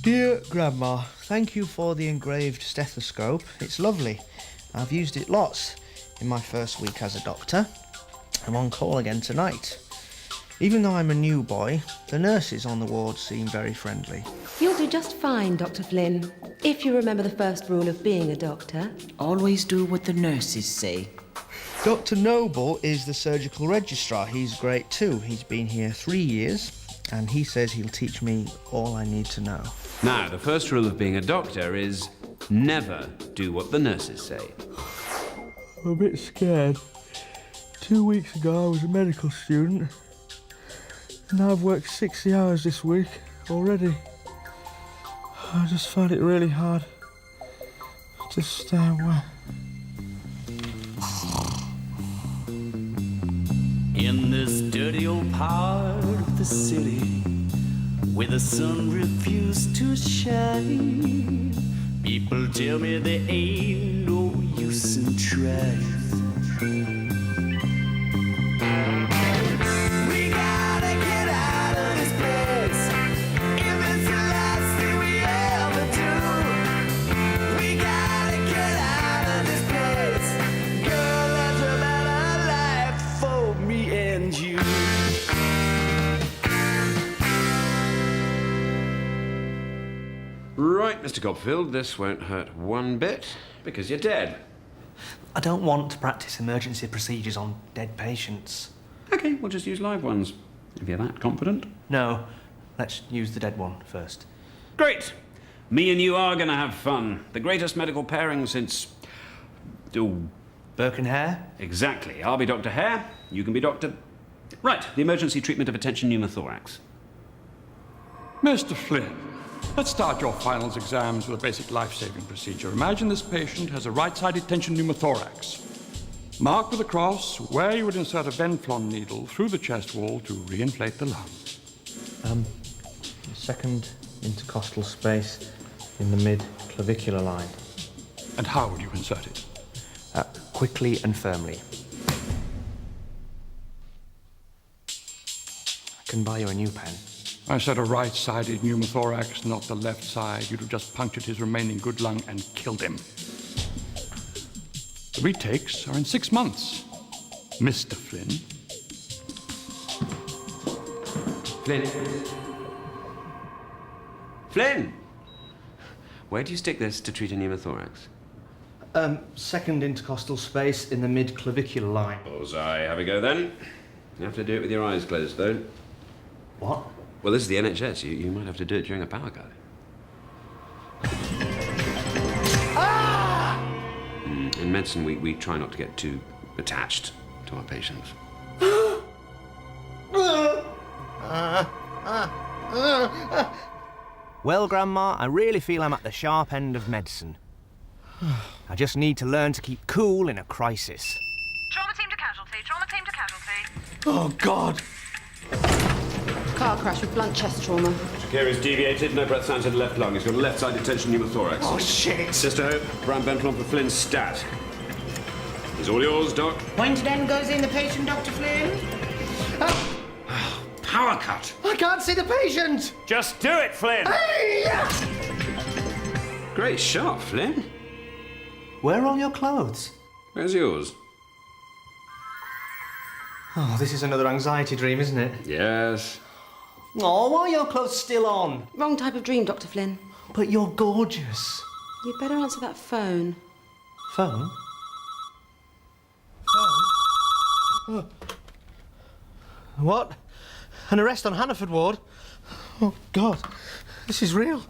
Dear Grandma, thank you for the engraved stethoscope. It's lovely. I've used it lots in my first week as a doctor. I'm on call again tonight. Even though I'm a new boy, the nurses on the ward seem very friendly. You'll do just fine, Dr. Flynn, if you remember the first rule of being a doctor. Always do what the nurses say. Dr. Noble is the surgical registrar. He's great too. He's been here 3 years, and he says he'll teach me all I need to know. Now, the first rule of being a doctor is never do what the nurses say. I'm a bit scared. 2 weeks ago, I was a medical student. And now I've worked 60 hours this week already. I just find it really hard to stay away. In this dirty old part of the city where the sun refused to shine, people tell me there ain't no use in trying. We gotta get out of this place, if it's the last thing we ever do. We gotta get out of this place, girl, that's a better life for me and you. Right, Mr. Copperfield, this won't hurt one bit, because you're dead. I don't want to practice emergency procedures on dead patients. OK, we'll just use live ones, if you're that confident. No, let's use the dead one first. Great! Me and you are going to have fun. The greatest medical pairing since... Oh, Burke and Hare? exactly. I'll be Dr. Hare, you can be Dr... Right, the emergency treatment of attention pneumothorax. Mr. Flynn, let's start your finals exams with a basic life-saving procedure. Imagine this patient has a right-sided tension pneumothorax. Mark with a cross where you would insert a Venflon needle through the chest wall to re-inflate the lung. Second intercostal space in the mid-clavicular line. And how would you insert it? Quickly and firmly. I can buy you a new pen. I said a right-sided pneumothorax, not the left side. You'd have just punctured his remaining good lung and killed him. The retakes are in 6 months. Mr. Flynn. Flynn? Flynn! Where do you stick this to treat a pneumothorax? Second intercostal space in the mid-clavicular line. Bullseye, have a go then. You have to do it with your eyes closed, though. What? Well, this is the NHS. You might have to do it during a power cut. Ah! In medicine, we try not to get too attached to our patients. Well, Grandma, I really feel I'm at the sharp end of medicine. I just need to learn to keep cool in a crisis. Trauma team to casualty, trauma team to casualty. Oh, God! Car crash with blunt chest trauma. Trachea is deviated, no breath sounds in the left lung. He's got a left-sided tension pneumothorax. Oh, shit! Sister Hope, Brown Benflon for Flynn's stat. It's all yours, Doc. Pointed end goes in the patient, Dr. Flynn. Power cut! I can't see the patient! Just do it, Flynn! Hey! Great shot, Flynn. Where are all your clothes? Where's yours? Oh, this is another anxiety dream, isn't it? Yes. Oh, why are your clothes still on? Wrong type of dream, Dr. Flynn. But you're gorgeous. You'd better answer that phone. Phone? Phone? Oh. What? An arrest on Hannaford Ward? Oh, God. This is real.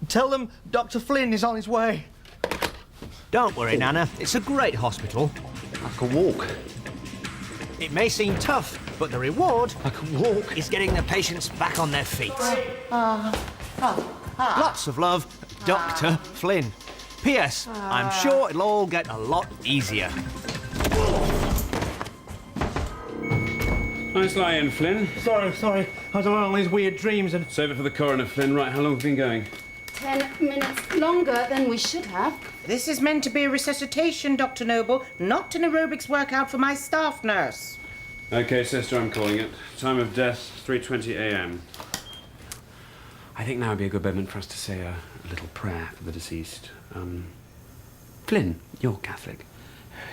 Tell them Dr. Flynn is on his way. Don't worry, Nana. It's a great hospital. I can walk. It may seem tough, but the reward, I can walk, is getting the patients back on their feet. Lots of love, Dr. Flynn. P.S. I'm sure it'll all get a lot easier. Nice lie-in, Flynn. Sorry. I don't want all these weird dreams and... Save it for the coroner, Flynn. Right, how long have we been going? 10 minutes longer than we should have. This is meant to be a resuscitation, Dr. Noble, not an aerobics workout for my staff nurse. OK, sister, I'm calling it. Time of death, 3:20 a.m. I think now would be a good moment for us to say a little prayer for the deceased. Flynn, you're Catholic.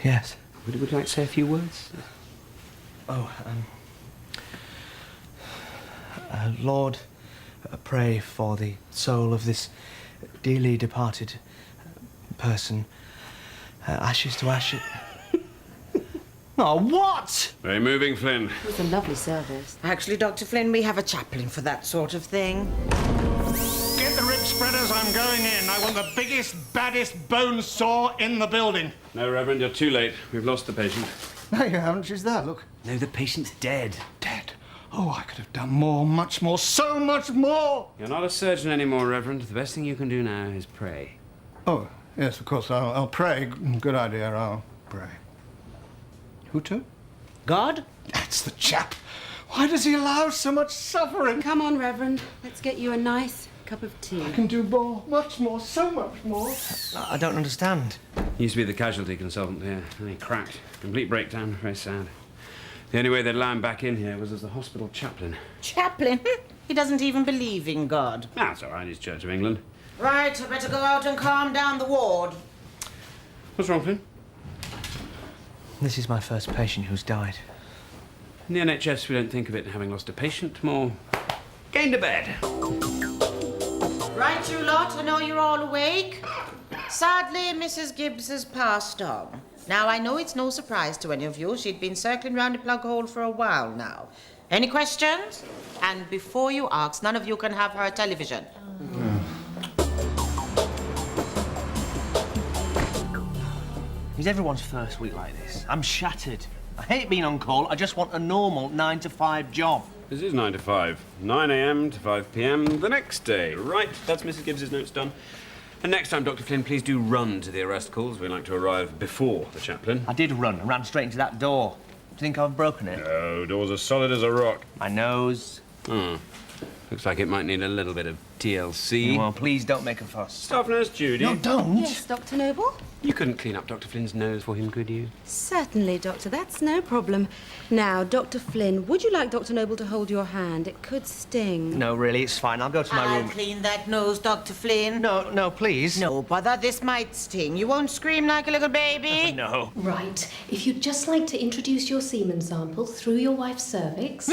Yes. Would you like to say a few words? Oh, Lord, pray for the soul of this dearly departed person. Ashes to ashes. Oh, what? Very moving, Flynn. It was a lovely service. Actually, Dr. Flynn, we have a chaplain for that sort of thing. Get the rib spreaders, I'm going in. I want the biggest, baddest bone saw in the building. No, Reverend, you're too late. We've lost the patient. No, you haven't. She's there, look. No, the patient's dead. Dead. Oh, I could have done more, much more, so much more. You're not a surgeon anymore, Reverend. The best thing you can do now is pray. Oh, yes, of course. I'll pray. Good idea. I'll pray. Who to? God? That's the chap. Why does he allow so much suffering? Come on, Reverend. Let's get you a nice cup of tea. I can do more, much more, so much more. I don't understand. He used to be the casualty consultant here, and he cracked. Complete breakdown. Very sad. The only way they'd allow him back in here was as the hospital chaplain. Chaplain? He doesn't even believe in God. That's all right. He's Church of England. Right, I better go out and calm down the ward. What's wrong, Flynn? This is my first patient who's died. In the NHS, we don't think of it having lost a patient, more gained a bed. Right, you lot, I know you're all awake. Sadly, Mrs. Gibbs has passed on. Now, I know it's no surprise to any of you. She'd been circling round the plug hole for a while now. Any questions? And before you ask, none of you can have her television. Is everyone's first week like this? I'm shattered. I hate being on call. I just want a normal 9-to-5 job. This is 9 to 5. 9 a.m. to 5 p.m. the next day. Right, that's Mrs. Gibbs's notes done. And next time, Dr. Flynn, please do run to the arrest calls. We like to arrive before the chaplain. I did run. I ran straight into that door. Do you think I've broken it? No, door's as solid as a rock. My nose. Looks like it might need a little bit of TLC. Well, please don't make a fuss. Staff nurse Judy. No, don't. Yes, Dr. Noble? You couldn't clean up Dr. Flynn's nose for him, could you? Certainly, Doctor. That's no problem. Now, Dr. Flynn, would you like Dr. Noble to hold your hand? It could sting. No, really, it's fine. I'll go to my I'll room. clean that nose, Dr. Flynn. No, please. No bother, this might sting. You won't scream like a little baby? No. Right. If you'd just like to introduce your semen sample through your wife's cervix.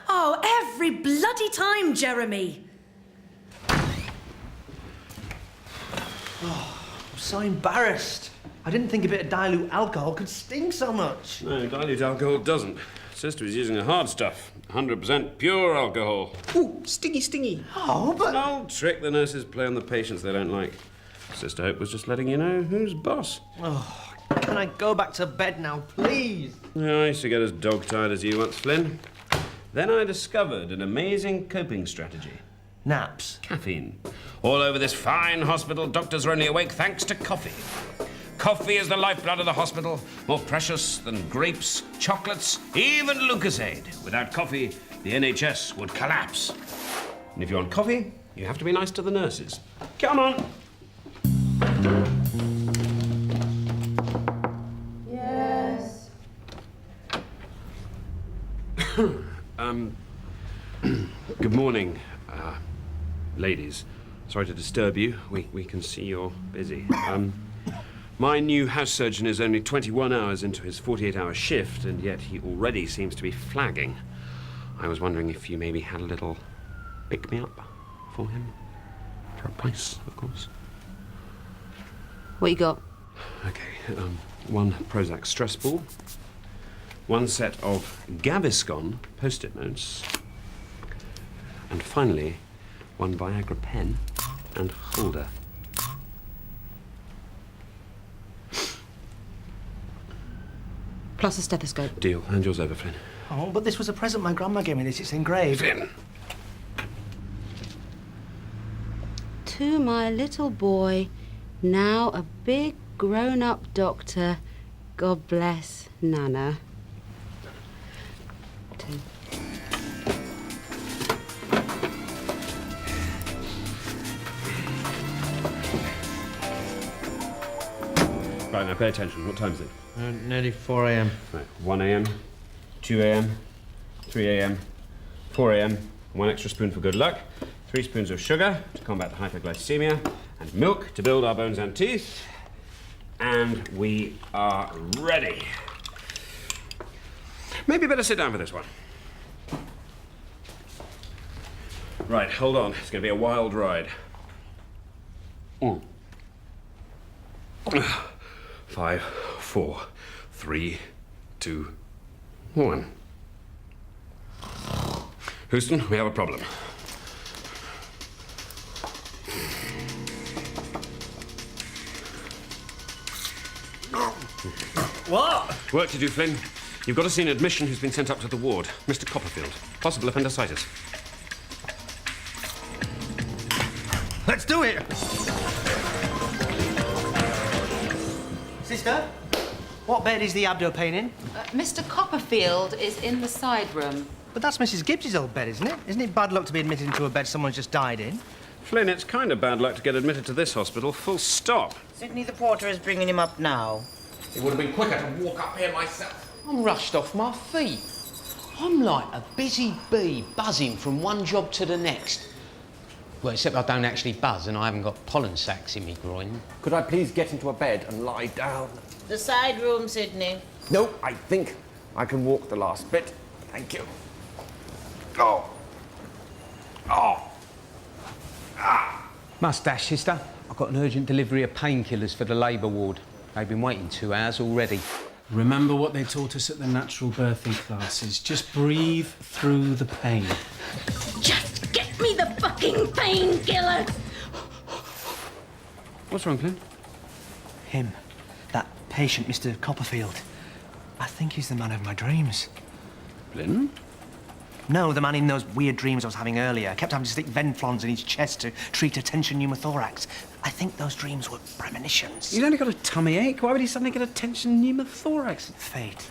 Oh, every bloody time, Jeremy! I'm so embarrassed. I didn't think a bit of dilute alcohol could sting so much. No, dilute alcohol doesn't. Sister is using the hard stuff. 100% pure alcohol. Ooh, stingy. Oh, but... An old trick the nurses play on the patients they don't like. Sister Hope was just letting you know who's boss. Oh, can I go back to bed now, please? Yeah, I used to get as dog-tired as you once, Flynn. Then I discovered an amazing coping strategy. Naps. Caffeine. All over this fine hospital, doctors are only awake thanks to coffee. Coffee is the lifeblood of the hospital, more precious than grapes, chocolates, even Lucozade. Without coffee, the NHS would collapse. And if you want coffee, you have to be nice to the nurses. Come on. Yes. Good morning, ladies. Sorry to disturb you. We can see you're busy. My new house surgeon is only 21 hours into his 48-hour shift, and yet he already seems to be flagging. I was wondering if you maybe had a little pick-me-up for him. For a price, of course. What you got? Okay, one Prozac stress ball, one set of Gaviscon post-it notes, and finally, one Viagra pen and holder. Plus a stethoscope. Deal. Hand yours over, Flynn. Oh, but this was a present my grandma gave me. It's engraved. Flynn! To my little boy, now a big grown-up doctor. God bless Nana. Two. Right, now pay attention. What time is it? Nearly 4 a.m. Right, 1 a.m., 2 a.m., 3 a.m., 4 a.m. 1 extra spoon for good luck, 3 spoons of sugar to combat the hyperglycemia, and milk to build our bones and teeth. And we are ready. Maybe better sit down for this one. Right, hold on. It's going to be a wild ride. 5, 4, 3, 2, 1. Houston, we have a problem. What? Work to do, Flynn. You've got to see an admission who's been sent up to the ward. Mr. Copperfield. Possible appendicitis. Let's do it! Sister, what bed is the abdo pain in? Mr. Copperfield is in the side room. But that's Mrs. Gibbs's old bed, isn't it? Isn't it bad luck to be admitted into a bed someone's just died in? Flynn, it's kind of bad luck to get admitted to this hospital, full stop. Sydney, the porter is bringing him up now. It would have been quicker to walk up here myself. I'm rushed off my feet. I'm like a busy bee buzzing from one job to the next. Well, except I don't actually buzz and I haven't got pollen sacs in me groin. Could I please get into a bed and lie down? The side room, Sydney. No, I think I can walk the last bit. Thank you. Oh. Oh. Ah. Mustache, sister. I've got an urgent delivery of painkillers for the labour ward. They've been waiting 2 hours already. Remember what they taught us at the natural birthing classes. Just breathe through the pain. Just get me the fucking painkiller! What's wrong, Flynn? Him. That patient, Mr. Copperfield. I think he's the man of my dreams. Flynn? No, the man in those weird dreams I was having earlier. Kept having to stick Venflons in his chest to treat a tension pneumothorax. I think those dreams were premonitions. He's only got a tummy ache. Why would he suddenly get a tension pneumothorax? Fate.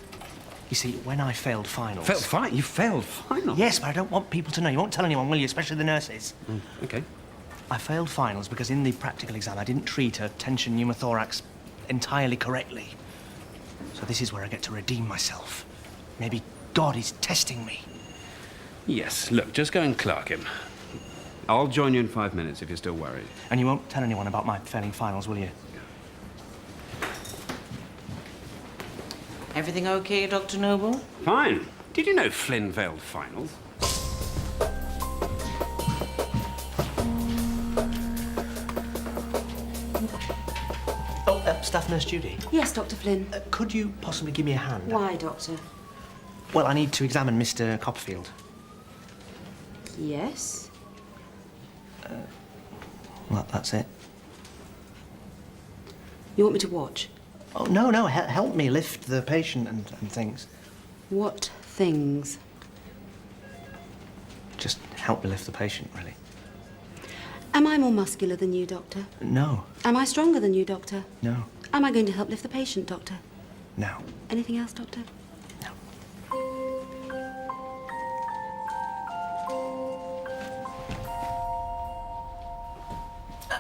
You see, when I failed finals... You failed finals? Yes, but I don't want people to know. You won't tell anyone, will you? Especially the nurses. Okay. I failed finals because in the practical exam I didn't treat a tension pneumothorax entirely correctly. So this is where I get to redeem myself. Maybe God is testing me. Yes, look, just go and clerk him. I'll join you in 5 minutes if you're still worried. And you won't tell anyone about my failing finals, will you? Everything okay, Dr. Noble? Fine. Did you know Flynn failed finals? Oh, Staff Nurse Judy. Yes, Dr. Flynn. Could you possibly give me a hand? Why, Doctor? Well, I need to examine Mr. Copperfield. Yes? Well, that's it. You want me to watch? Oh, no, help me lift the patient and things. What things? Just help me lift the patient, really. Am I more muscular than you, Doctor? No. Am I stronger than you, Doctor? No. Am I going to help lift the patient, Doctor? No. Anything else, Doctor?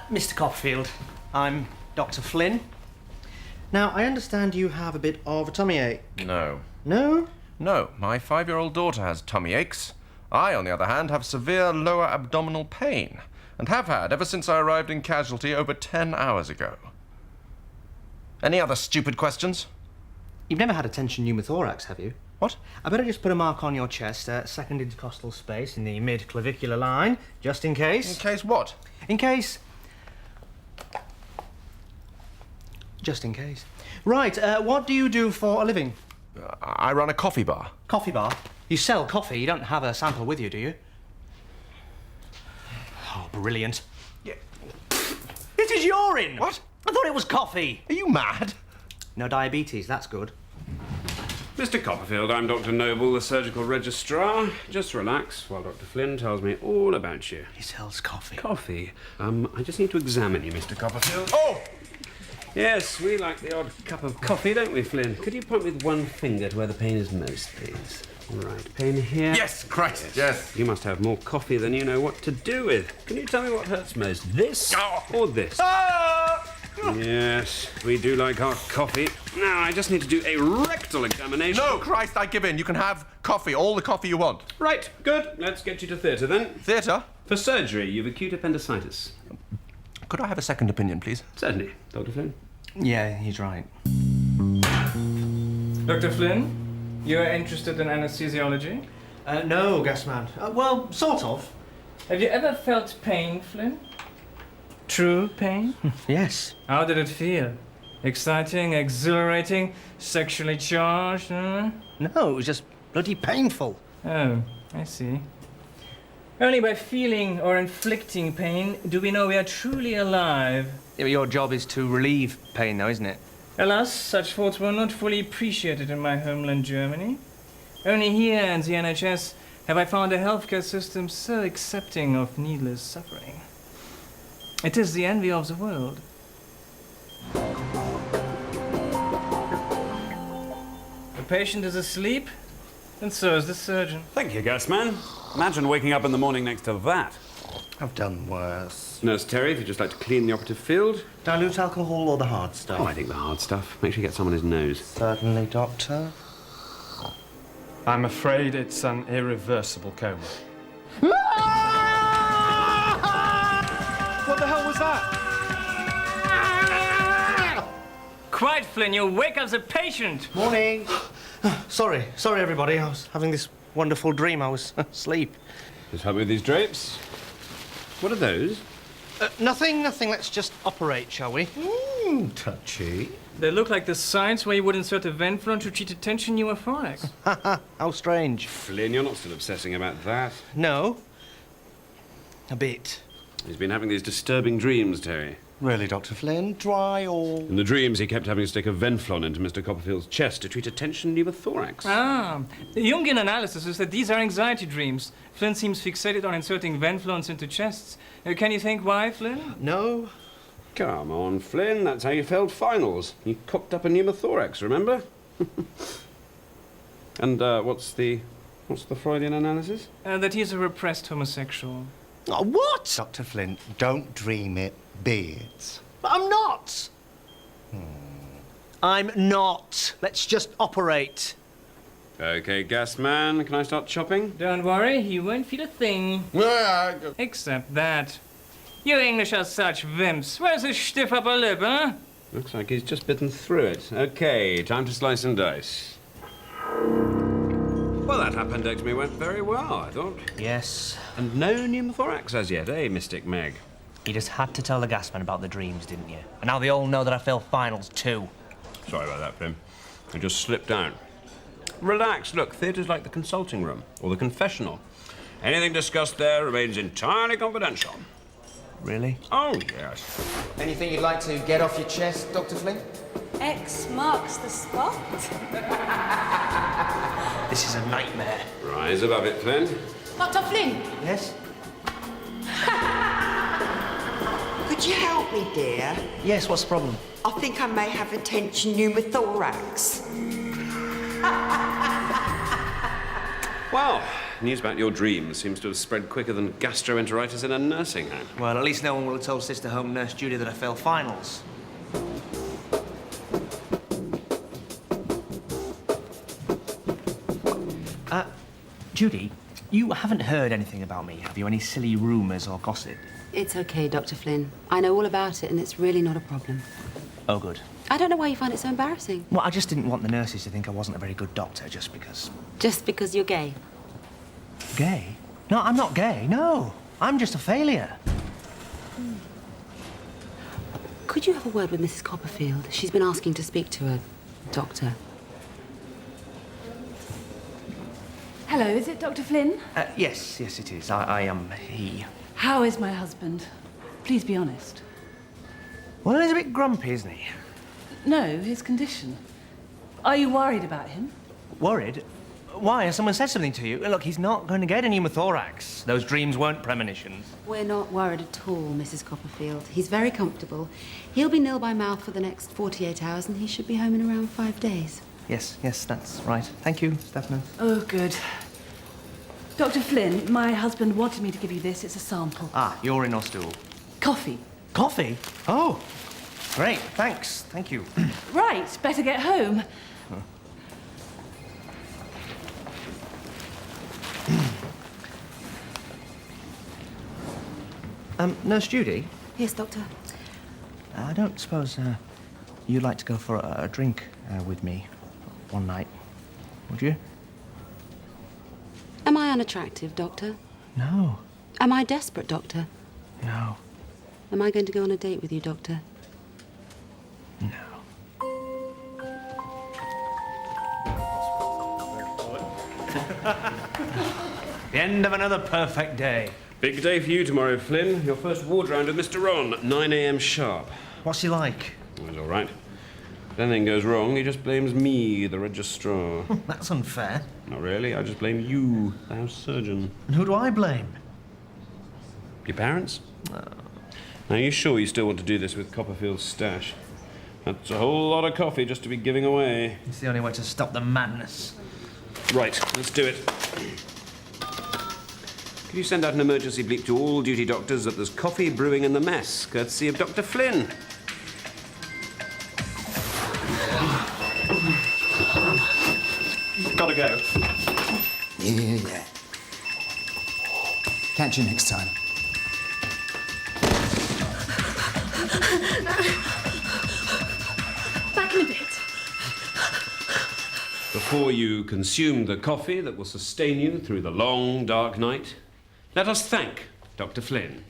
Mr. Copperfield, I'm Dr. Flynn. Now, I understand you have a bit of a tummy ache. No. No? No, my 5-year-old daughter has tummy aches. I, on the other hand, have severe lower abdominal pain, and have had ever since I arrived in casualty over 10 hours ago. Any other stupid questions? You've never had a tension pneumothorax, have you? What? I better just put a mark on your chest, second intercostal space in the mid-clavicular line, just in case. In case what? In case... Just in case. Right, what do you do for a living? I run a coffee bar. Coffee bar? You sell coffee, you don't have a sample with you, do you? Oh, brilliant. Yeah. This is urine! What? I thought it was coffee. Are you mad? No diabetes, that's good. Mr. Copperfield, I'm Dr. Noble, the surgical registrar. Just relax while Dr. Flynn tells me all about you. He sells coffee. Coffee? I just need to examine you, Mr. Copperfield. Oh! Yes, we like the odd cup of coffee, don't we, Flynn? Could you point with one finger to where the pain is most, please? Right, pain here. Yes, Christ, yes. You must have more coffee than you know what to do with. Can you tell me what hurts most, this or this? Ah! Yes, we do like our coffee. Now, I just need to do a rectal examination. No, Christ, I give in. You can have coffee, all the coffee you want. Right, good. Let's get you to theatre then. Theatre? For surgery, you've acute appendicitis. Could I have a second opinion, please? Certainly, Dr. Flynn. Yeah, he's right. Dr. Flynn, you are interested in anesthesiology? No, Gasman. Well, sort of. Have you ever felt pain, Flynn? True pain? Yes. How did it feel? Exciting, exhilarating, sexually charged? Huh? No, it was just bloody painful. Oh, I see. Only by feeling or inflicting pain do we know we are truly alive. Yeah, but your job is to relieve pain, though, isn't it? Alas, such thoughts were not fully appreciated in my homeland, Germany. Only here in the NHS have I found a healthcare system so accepting of needless suffering. It is the envy of the world. The patient is asleep, and so is the surgeon. Thank you, Gasman. Imagine waking up in the morning next to that. I've done worse. Nurse Terry, if you'd just like to clean the operative field. Dilute alcohol or the hard stuff? Oh, I think the hard stuff. Make sure you get some on his nose. Certainly, Doctor. I'm afraid it's an irreversible coma. What the hell was that? Quiet, Flynn, you'll wake up the patient! Morning. Sorry, everybody. I was having this wonderful dream. I was asleep. Just help me with these drapes. What are those? Nothing. Let's just operate, shall we? Touchy. They look like the sites where you would insert a Venflon to treat a tension pneumothorax. How strange. Flynn, you're not still obsessing about that. No. A bit. He's been having these disturbing dreams, Terry. Really, Dr. Flynn? Dry or...? In the dreams, he kept having to stick a Venflon into Mr. Copperfield's chest to treat a tension pneumothorax. Ah, the Jungian analysis is that these are anxiety dreams. Flynn seems fixated on inserting Venflons into chests. Can you think why, Flynn? No. Come on, Flynn. That's how you failed finals. You cocked up a pneumothorax, remember? And what's the Freudian analysis? That he is a repressed homosexual. Oh, what? Dr. Flint, don't dream it. Be it. But I'm not. I'm not. Let's just operate. Okay, Gasman, can I start chopping? Don't worry, he won't feel a thing. Except that. You English are such wimps. Where's his stiff upper lip, huh? Looks like he's just bitten through it. Okay, time to slice and dice. Well, that appendectomy went very well, I thought. Yes. And no pneumothorax as yet, eh, Mystic Meg? You just had to tell the gasman about the dreams, didn't you? And now they all know that I failed finals, too. Sorry about that, Pim. I just slipped down. Relax, look, theatre's like the consulting room, or the confessional. Anything discussed there remains entirely confidential. Really? Oh, yes. Anything you'd like to get off your chest, Dr. Flynn? X marks the spot. This is a nightmare. Rise above it, Flynn. Dr. Flynn! Yes? Could you help me, dear? Yes, what's the problem? I think I may have a tension pneumothorax. Well, news about your dreams seems to have spread quicker than gastroenteritis in a nursing home. Well, at least no one will have told Sister Home Nurse Judy that I failed finals. Judy, you haven't heard anything about me, have you? Any silly rumours or gossip? It's okay, Dr. Flynn. I know all about it, and it's really not a problem. Oh, good. I don't know why you find it so embarrassing. Well, I just didn't want the nurses to think I wasn't a very good doctor just because... Just because you're gay? Gay? No, I'm not gay, no. I'm just a failure. Could you have a word with Mrs. Copperfield? She's been asking to speak to a doctor. Hello, is it Dr. Flynn? Yes, it is. I am he. How is my husband? Please be honest. Well, he's a bit grumpy, isn't he? No, his condition. Are you worried about him? Worried? Why? Has someone said something to you? Look, he's not going to get a pneumothorax. Those dreams weren't premonitions. We're not worried at all, Mrs. Copperfield. He's very comfortable. He'll be nil by mouth for the next 48 hours, and he should be home in around 5 days. Yes, that's right. Thank you, Stephanie. Oh, good. Dr. Flynn, my husband wanted me to give you this. It's a sample. Ah, urine or stool? Coffee. Coffee? Oh. Great, thanks. Thank you. Right, better get home. Nurse Judy? Yes, Doctor. I don't suppose you'd like to go for a drink with me one night, would you? Am I unattractive, Doctor? No. Am I desperate, Doctor? No. Am I going to go on a date with you, Doctor? The end of another perfect day. Big day for you tomorrow, Flynn. Your first ward round with Mr. Ron, 9 a.m. sharp. What's he like? He's all right. If anything goes wrong, he just blames me, the registrar. That's unfair. Not really. I just blame you, the house surgeon. And who do I blame? Your parents? Oh. Now, are you sure you still want to do this with Copperfield's stash? That's a whole lot of coffee just to be giving away. It's the only way to stop the madness. Right, let's do it. Could you send out an emergency bleep to all duty doctors that there's coffee brewing in the mess, courtesy of Dr. Flynn? Gotta go. Yeah. Catch you next time. Back in a bit. Before you consume the coffee that will sustain you through the long, dark night, let us thank Dr. Flynn.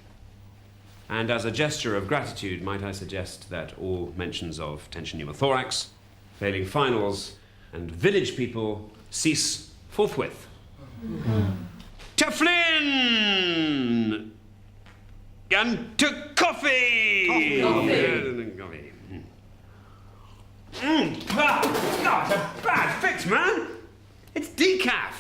And as a gesture of gratitude, might I suggest that all mentions of tension pneumothorax, failing finals, and village people cease forthwith. To Flynn! And to coffee! Coffee. It's a bad fix, man! It's decaf!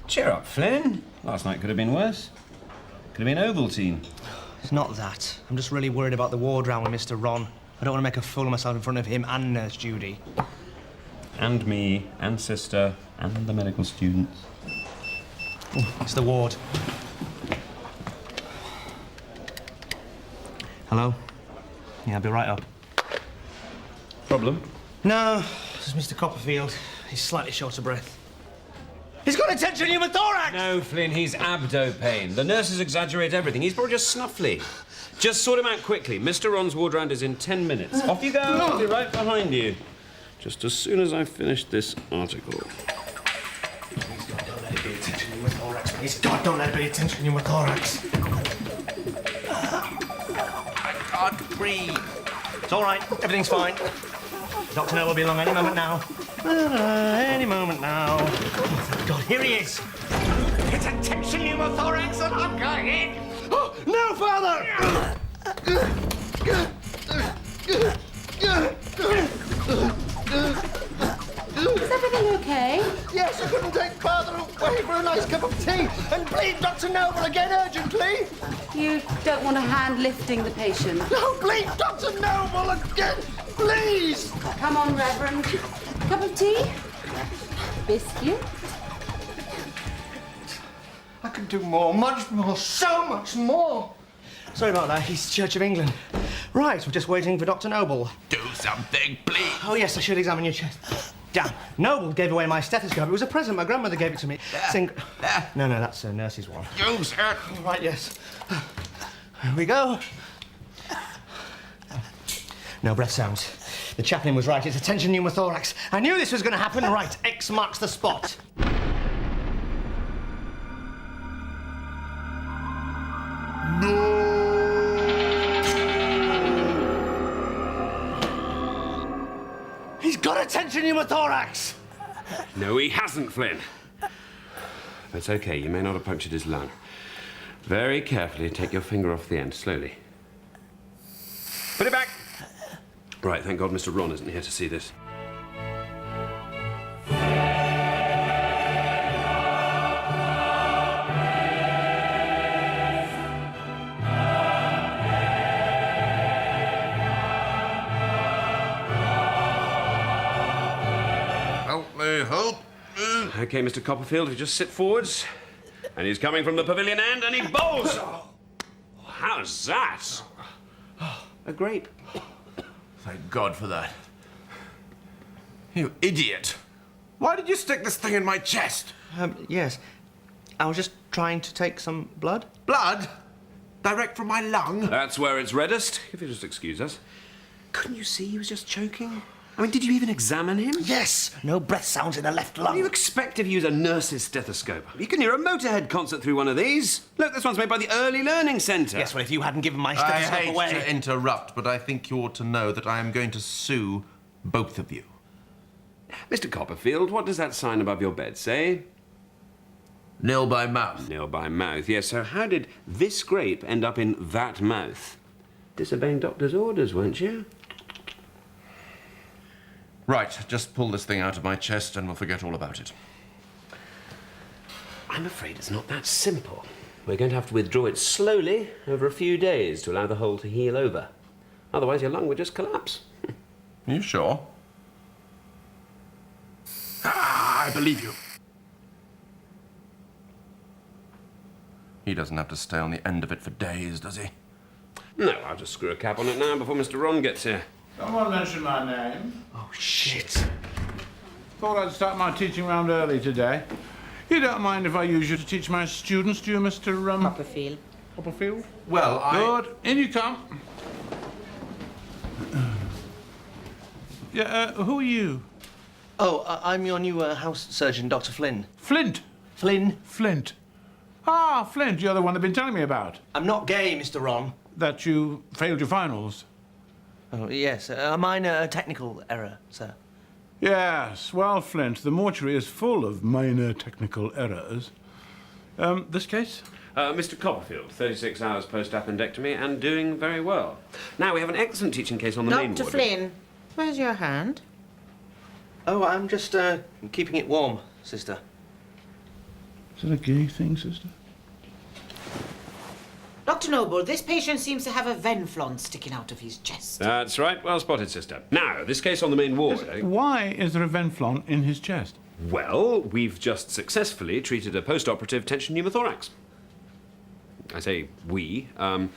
Cheer up, Flynn. Last night could have been worse. Could have been Ovaltine. It's not that. I'm just really worried about the ward round with Mr. Ron. I don't want to make a fool of myself in front of him and Nurse Judy. And me, and sister, and the medical students. It's the ward. Hello? Yeah, I'll be right up. Problem? No, this is Mr. Copperfield. He's slightly short of breath. He's got a tension pneumothorax! No, Flynn, he's abdo pain. The nurses exaggerate everything. He's probably just snuffly. Just sort him out quickly. Mr. Ron's ward round is in 10 minutes. Off you go. I'll be right behind you. Just as soon as I finish this article. Please, God, don't let it be a tension pneumothorax. Please, God, don't let it be a tension pneumothorax. I can't breathe. It's all right. Everything's fine. Dr. Noel will be along any moment now. Any moment now. Oh, thank God, here he is. It's a tension pneumothorax and I'm going in. Oh, no, Father! Is everything okay? Yes, I couldn't take Father away for a nice cup of tea. And please, Dr. Noble, again urgently. You don't want a hand lifting the patient? No, please, Dr. Noble, again, please. Come on, Reverend. Cup of tea? Biscuit? I could do more, much more, so much more. Sorry about that. He's Church of England. Right, we're just waiting for Dr. Noble. Do something, please. Oh, yes, I should examine your chest. Damn, Noble gave away my stethoscope. It was a present. My grandmother gave it to me. No, that's a nurse's one. Use it. Right, yes. Here we go. No breath sounds. The chaplain was right. It's a tension pneumothorax. I knew this was going to happen. Right, X marks the spot. He's got a tension pneumothorax! No, he hasn't, Flynn. That's okay. You may not have punctured his lung. Very carefully take your finger off the end, slowly. Put it back! Right, thank God Mr. Ron isn't here to see this. OK, Mr. Copperfield, if you just sit forwards. And he's coming from the pavilion end, and he bowls! How's that? A grape. Thank God for that. You idiot! Why did you stick this thing in my chest? Yes. I was just trying to take some blood. Blood? Direct from my lung? That's where it's reddest. If you just excuse us. Couldn't you see he was just choking? I mean, did you even examine him? Yes. No breath sounds in the left lung. What do you expect if you use a nurse's stethoscope? You can hear a Motorhead concert through one of these. Look, this one's made by the Early Learning Centre. Yes, well, if you hadn't given my stethoscope I hate away... to interrupt, but I think you ought to know that I am going to sue both of you. Mr. Copperfield, what does that sign above your bed say? Nil by mouth. Nil by mouth, yes. So how did this grape end up in that mouth? Disobeying doctor's orders, weren't you? Right, just pull this thing out of my chest and we'll forget all about it. I'm afraid it's not that simple. We're going to have to withdraw it slowly over a few days to allow the hole to heal over. Otherwise, your lung would just collapse. Are you sure? I believe you. He doesn't have to stay on the end of it for days, does he? No, I'll just screw a cap on it now before Mr. Ron gets here. Someone mentioned my name. Oh, shit. Thought I'd start my teaching round early today. You don't mind if I use you to teach my students, do you, Mr. Copperfield. Copperfield? Well, Good. In you come. Yeah, who are you? Oh, I'm your new house surgeon, Dr. Flynn. Flint? Flynn. Flint. Ah, Flint, you're the one they've been telling me about. I'm not gay, Mr. Ron. That you failed your finals. Oh, yes. A minor technical error, sir. Yes. Well, Flint, the mortuary is full of minor technical errors. This case? Mr. Copperfield, 36 hours post-appendectomy and doing very well. Now, we have an excellent teaching case on the main ward. Dr. Flynn, where's your hand? Oh, I'm just keeping it warm, sister. Is that a gay thing, sister? Dr. Noble, this patient seems to have a venflon sticking out of his chest. That's right. Well spotted, sister. Now, this case on the main ward. Why is there a venflon in his chest? Well, we've just successfully treated a post-operative tension pneumothorax. I say we. The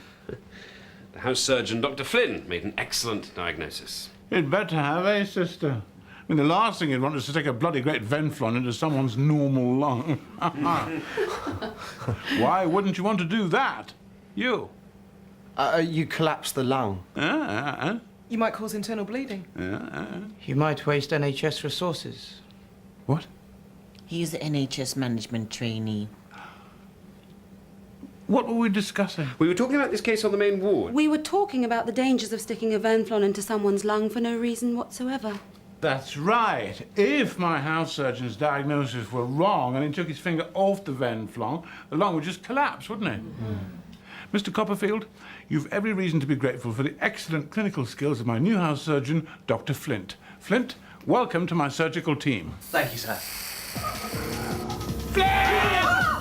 house surgeon, Dr. Flynn, made an excellent diagnosis. He'd better have, eh, sister? I mean, the last thing he'd want is to stick a bloody great venflon into someone's normal lung. Why wouldn't you want to do that? You? You collapse the lung. You might cause internal bleeding. You might waste NHS resources. What? He's an NHS management trainee. What were we discussing? We were talking about this case on the main ward. We were talking about the dangers of sticking a venflon into someone's lung for no reason whatsoever. That's right. If my house surgeon's diagnosis were wrong and he took his finger off the venflon, the lung would just collapse, wouldn't it? Mr. Copperfield, you've every reason to be grateful for the excellent clinical skills of my new house surgeon, Dr. Flint. Flint, welcome to my surgical team. Thank you, sir. Flint!